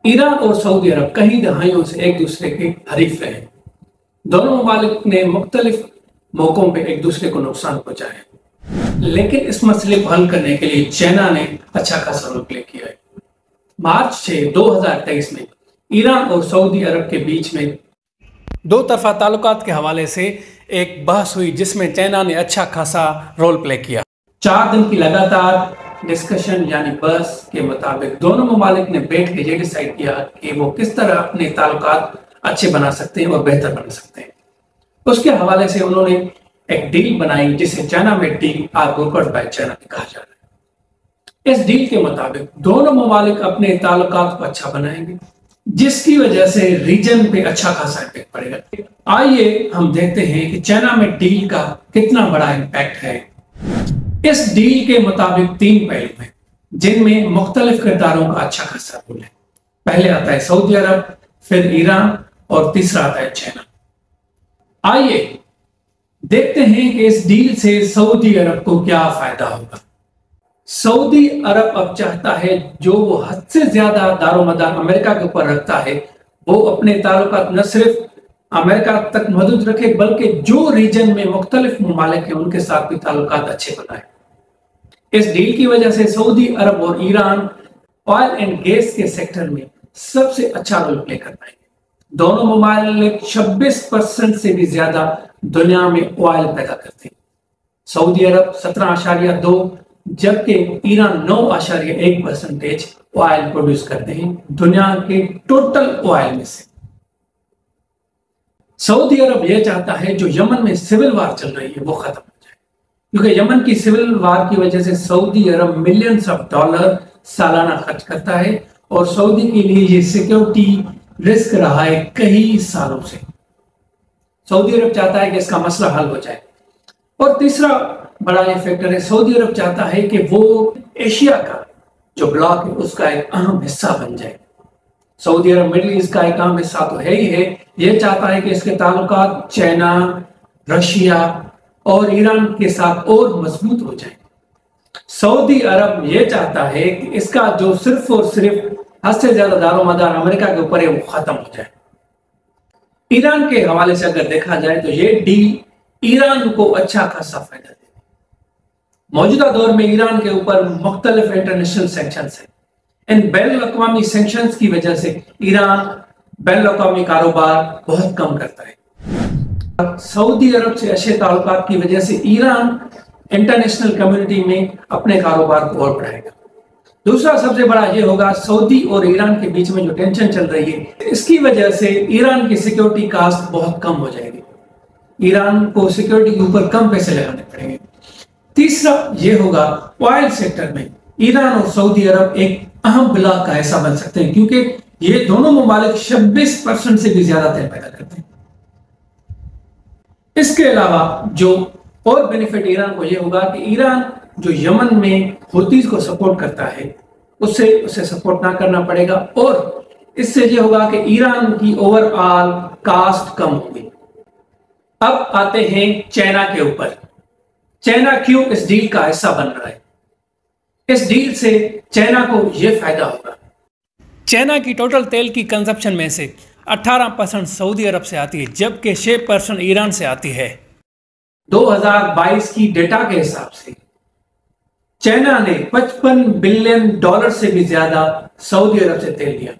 Iran और Saudi अरब कई दहाइयों से एक दूसरे के हरीफ रहे। दोनों ममालिक ने मुख्तलिफ मौकों पे एक दूसरे को नुकसान पहुंचाया, लेकिन इस मसले को हल करने के लिए चाइना ने अच्छा खासा रोल प्ले किया है। मार्च 6, 2023 में ईरान और सऊदी अरब के बीच में दो तरफा ताल्लुकात के हवाले से एक बहस हुई, जिसमें चाइना ने अच्छा खासा रोल प्ले किया। 4 दिन की लगातार डिस्कशन यानी बहस के मुताबिक दोनों ममालिक ने बैठ के ये डिसाइड किया कि वो किस तरह अपने ताल्लुकात अच्छे बना सकते हैं और बेहतर बना सकते हैं। उसके हवाले से उन्होंने एक डील बनाई जिसे चाइना में डील ब्रोकर्ड बाय चाइना कहा जा रहा है। इस डील के मुताबिक दोनों ममालिक अपने ताल्लुकात को अच्छा बनाएंगे, जिसकी वजह से रीजन पे अच्छा खासा इम्पैक्ट पड़ेगा। आइए हम देखते हैं कि चाइना में डील का कितना बड़ा इम्पैक्ट है। इस डील के मुताबिक 3 पहलू हैं जिनमें मुख्तलिफ किरदारों का अच्छा खासा रोल है। पहले आता है सऊदी अरब, फिर ईरान और तीसरा आता है चाइना। आइए देखते हैं कि इस डील से सऊदी अरब को क्या फायदा होगा। सऊदी अरब अब चाहता है जो वो हद से ज्यादा दारोमदार अमेरिका के ऊपर रखता है, वो अपने ताल्लुकात न सिर्फ अमेरिका तक महदूद रखे, बल्कि जो रीजन में मुख्तलिफ ममालिक हैं उनके साथ भी ताल्लुकात अच्छे बनाए। इस डील की वजह से सऊदी अरब और ईरान ऑयल एंड गैस के सेक्टर में सबसे अच्छा रोल प्ले कर पाएंगे। दोनों ममालिक 26% से भी ज्यादा दुनिया में ऑयल पैदा करते हैं। सऊदी अरब 17.2 जबकि ईरान 9.1% ऑयल प्रोड्यूस करते हैं दुनिया के टोटल ऑयल में से। सऊदी अरब यह चाहता है जो यमन में सिविल वार चल रही है वो खत्म हो जाए, क्योंकि यमन की सिविल वार की वजह से Saudi Arab millions of dollar सालाना खर्च करता है और सऊदी के लिए ये सिक्योरिटी रिस्क रहा है कई सालों से। सऊदी अरब चाहता है कि इसका मसला हल हो जाए। और तीसरा बड़ा ये फैक्टर है, सऊदी अरब चाहता है कि वो एशिया का जो ब्लॉक है उसका एक अहम हिस्सा बन जाए। सऊदी अरब मिडिल ईस्ट का एक अहम हिस्सा तो है ही है, ये चाहता है कि इसके ताल्लुकात चाइना, रशिया और ईरान के साथ और मजबूत हो जाए। सऊदी अरब ये चाहता है कि इसका जो सिर्फ और सिर्फ हद से ज्यादा दारोमदार अमेरिका के ऊपर है वो खत्म हो जाए। ईरान के हवाले से अगर देखा जाए तो ये डील ईरान को अच्छा खासा फायदा देगा। मौजूदा दौर में ईरान के ऊपर मुख्तलिफ इंटरनेशनल सैंक्शंस हैं। इन बैन अवी सैंक्शंस की वजह से ईरान बैन अवी कारोबार बहुत कम करता है। सऊदी अरब से अच्छे ताल्लुकात की वजह से ईरान इंटरनेशनल कम्युनिटी में अपने कारोबार को और बढ़ाएगा। दूसरा सबसे बड़ा ये होगा, सऊदी और ईरान के बीच में जो टेंशन चल रही है इसकी वजह से ईरान की सिक्योरिटी कास्ट बहुत कम हो जाएगी। ईरान को सिक्योरिटी के ऊपर कम पैसे लगाने पड़ेंगे। तीसरा ये होगा, ऑयल सेक्टर में ईरान और सऊदी अरब एक अहम ब्लॉक का हिस्सा बन सकते हैं, क्योंकि ये दोनों ममालिक 26% से भी ज्यादा तेल पैदा करते हैं। इसके अलावा जो और बेनिफिट ईरान को ये होगा कि ईरान जो यमन में हुतीज को सपोर्ट करता है उसे सपोर्ट ना करना पड़ेगा, और इससे ये होगा कि ईरान की ओवरऑल कास्ट कम होगी। अब आते हैं चाइना के ऊपर। चाइना क्यों इस डील का हिस्सा बन रहा है? इस डील से चाइना को यह फायदा होगा। चाइना की टोटल तेल की कंजप्शन में से 18% सऊदी अरब से आती है, जबकि 6% ईरान से आती है। 2022 की डेटा के हिसाब से चाइना ने $55 बिलियन से भी ज्यादा सऊदी अरब से तेल लिया।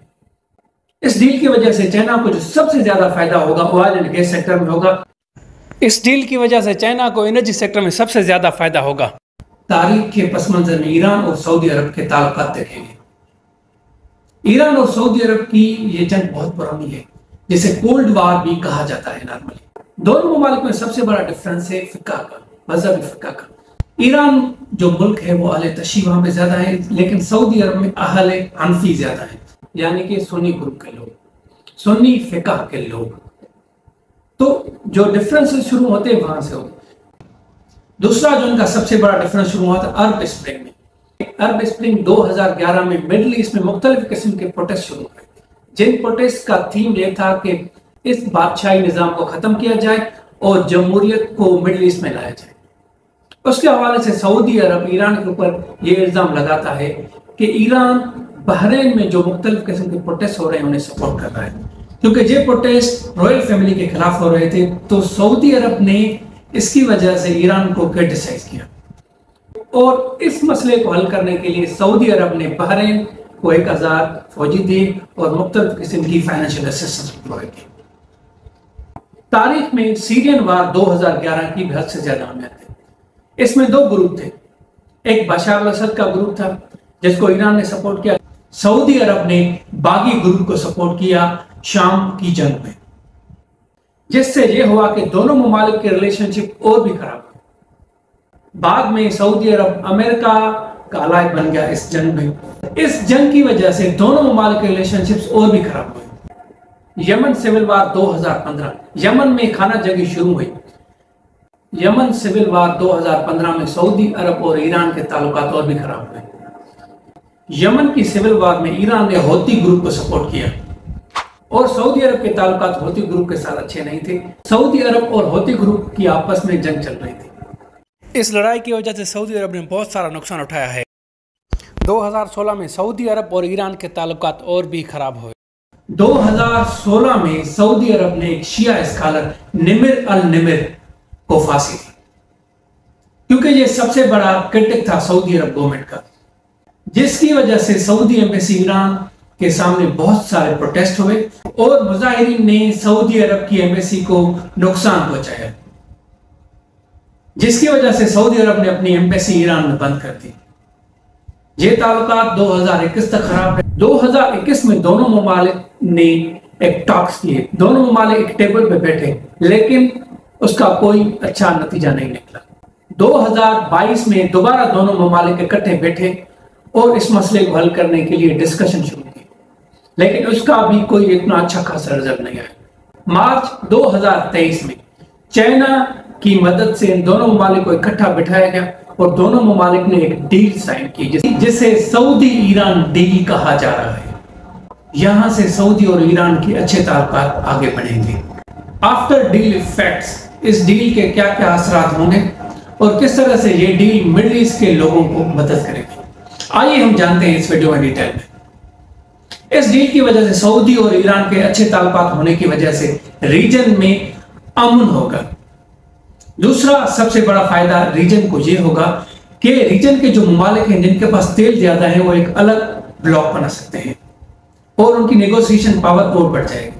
इस डील की वजह से चाइना को जो सबसे ज्यादा फायदा होगा ऑयल एंड गैस सेक्टर में होगा। इस डील की वजह से चाइना को एनर्जी सेक्टर में सबसे ज्यादा फायदा होगा। तारीख के पस मंजर में ईरान और सऊदी अरब के ताल्लुकात देखेंगे। ईरान और सऊदी अरब की ये जंग बहुत पुरानी है, जिसे कोल्ड वार भी कहा जाता है नॉर्मली। दोनों ममालिक में सबसे बड़ा डिफरेंस है फिक्का का, मजहबी फिक्का का। ईरान जो मुल्क है वो अहले तशी वहां पे ज्यादा है, लेकिन सऊदी अरब में अहले हनफी ज्यादा है, यानी कि सुन्नी ग्रुप के लोग, सुन्नी फिक्का के लोग। तो जो डिफरेंसेस शुरू होते हैं वहां से होते। दूसरा जो इनका सबसे बड़ा डिफरेंस शुरू हुआ था अरब स्प्रिंग में। अरब स्प्रिंग 2011 में मिडिल ईस्ट में मुख्तलिफ किस्म के प्रोटेस्ट शुरू हुए, जिन प्रोटेस्ट का थीम ये था कि इस बादशाही निजाम को खत्म किया जाए और जमहूरियत को मिडिल ईस्ट में लाया जाए। उसके हवाले से सऊदी अरब ईरान के ऊपर यह इल्जाम लगाता है कि ईरान बहरीन में जो मुख्तलिफ किस्म के प्रोटेस्ट हो रहे हैं उन्हें सपोर्ट कर रहा है, क्योंकि ये प्रोटेस्ट रॉयल फैमिली के खिलाफ हो रहे थे। तो सऊदी अरब ने इसकी वजह से ईरान को क्रिटिसाइज किया और इस मसले को हल करने के लिए सऊदी अरब ने बहरीन को 1000 फौजी दिए और मुख्तलिफ किस्म की फाइनेंशियल असिस्टेंस प्रोवाइड की। तारीख में सीरियन वार 2011 की भी हद से ज्यादा अहमियत है। इसमें दो ग्रुप थे, एक बशर अल-असद का ग्रुप था जिसको ईरान ने सपोर्ट किया, सऊदी अरब ने बागी ग्रुप को सपोर्ट किया शाम की जंग में, जिससे यह हुआ कि दोनों ममालिक के रिलेशनशिप और भी खराब हुए। बाद में सऊदी अरब अमेरिका का अलाय बन गया इस जंग में। इस जंग की वजह से दोनों ममालिक के रिलेशनशिप्स और भी खराब हुए। यमन सिविल वार 2015, यमन में खाना जंगी शुरू हुई। यमन सिविल वार 2015 में सऊदी अरब और ईरान के ताल्लुकात और भी खराब हुए। यमन की सिविल वार में ईरान ने हौती ग्रुप को सपोर्ट किया और सऊदी अरब के ताल्लुकात हौती ग्रुप के साथ अच्छे नहीं थे। सऊदी अरब और हौती ग्रुप की आपस में जंग चल रही थी। इस लड़ाई की वजह से सऊदी अरब ने बहुत सारा नुकसान उठाया है। 2016 में सऊदी अरब और ईरान के ताल्लुकात और भी खराब हुए। 2016 में सऊदी अरब ने एक शिया स्कॉलर निमिर अल निमिर को फांसी दी, क्योंकि ये सबसे बड़ा क्रिटिक था सऊदी अरब गवर्नमेंट का, जिसकी वजह से सऊदी एम्बेसी ईरान के सामने बहुत सारे प्रोटेस्ट हुए और मुजाहिरीन ने सऊदी अरब की एम्बेसी को नुकसान पहुंचाया, जिसकी वजह से सऊदी अरब ने अपनी एम्बेसी ईरान में बंद कर दी। ये ताल्लुकात 2021 तक खराब है। 2021 में दोनों ममालिक ने एक टॉक्स किए, दोनों ममालिक एक टेबल पे बैठे, लेकिन उसका कोई अच्छा नतीजा नहीं निकला। 2022 में दोबारा दोनों ममालिक इकट्ठे बैठे और इस मसले को हल करने के लिए डिस्कशन शुरू की, लेकिन उसका भी कोई इतना अच्छा खासा रिजल्ट नहीं आया। मार्च 2023 में चाइना की मदद से इन दोनों ममालिक को इकट्ठा बिठाया गया और दोनों ममालिक ने एक डील साइन की, जिसे सऊदी ईरान डील कहा जा रहा है। यहां से सऊदी और ईरान के अच्छे ताल्लुकात आगे बढ़ेंगे। आफ्टर डील इफेक्ट्स, इस डील के क्या क्या असरात होंगे और किस तरह से ये डील मिडिल ईस्ट के लोगों को मदद करेगी, आइए हम जानते हैं इस वीडियो में डिटेल में। इस डील की वजह से सऊदी और ईरान के अच्छे ताल्लुकात होने की वजह से रीजन में अमन होगा। दूसरा सबसे बड़ा फायदा रीजन को यह होगा कि रीजन के जो ममालिक हैं जिनके पास तेल ज्यादा है वो एक अलग ब्लॉक बना सकते हैं और उनकी नेगोशिएशन पावर और बढ़ जाएगी।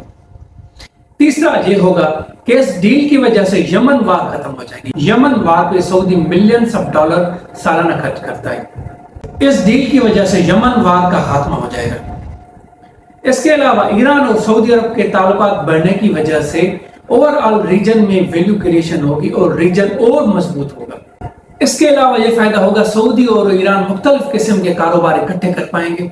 तीसरा यह होगा कि इस डील की वजह से यमन वार खत्म हो जाएगी। यमन वार पे सऊदी मिलियंस ऑफ डॉलर सालाना खर्च करता है। इस डील की वजह से यमन वार का खात्मा हो जाएगा। इसके अलावा ईरान और सऊदी अरब के ताल्लुकात बढ़ने की वजह से ओवरऑल रीजन में वैल्यू क्रिएशन होगी और रीजन और मजबूत होगा। इसके अलावा यह फायदा होगा सऊदी और ईरान मुख्तलिफ किस्म के कारोबार इकट्ठे कर पाएंगे।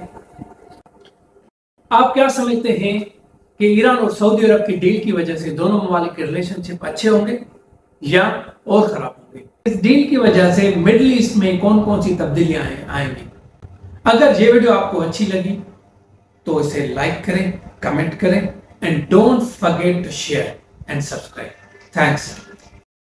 आप क्या समझते हैं कि ईरान और सऊदी अरब की डील की वजह से दोनों ममालिक के रिलेशनशिप अच्छे होंगे या और खराब होंगे? इस डील की वजह से मिडिल ईस्ट में कौन कौन सी तब्दीलियां आएंगी? अगर ये वीडियो आपको अच्छी लगी तो इसे लाइक करें, कमेंट करें and don't forget to share and subscribe. Thanks.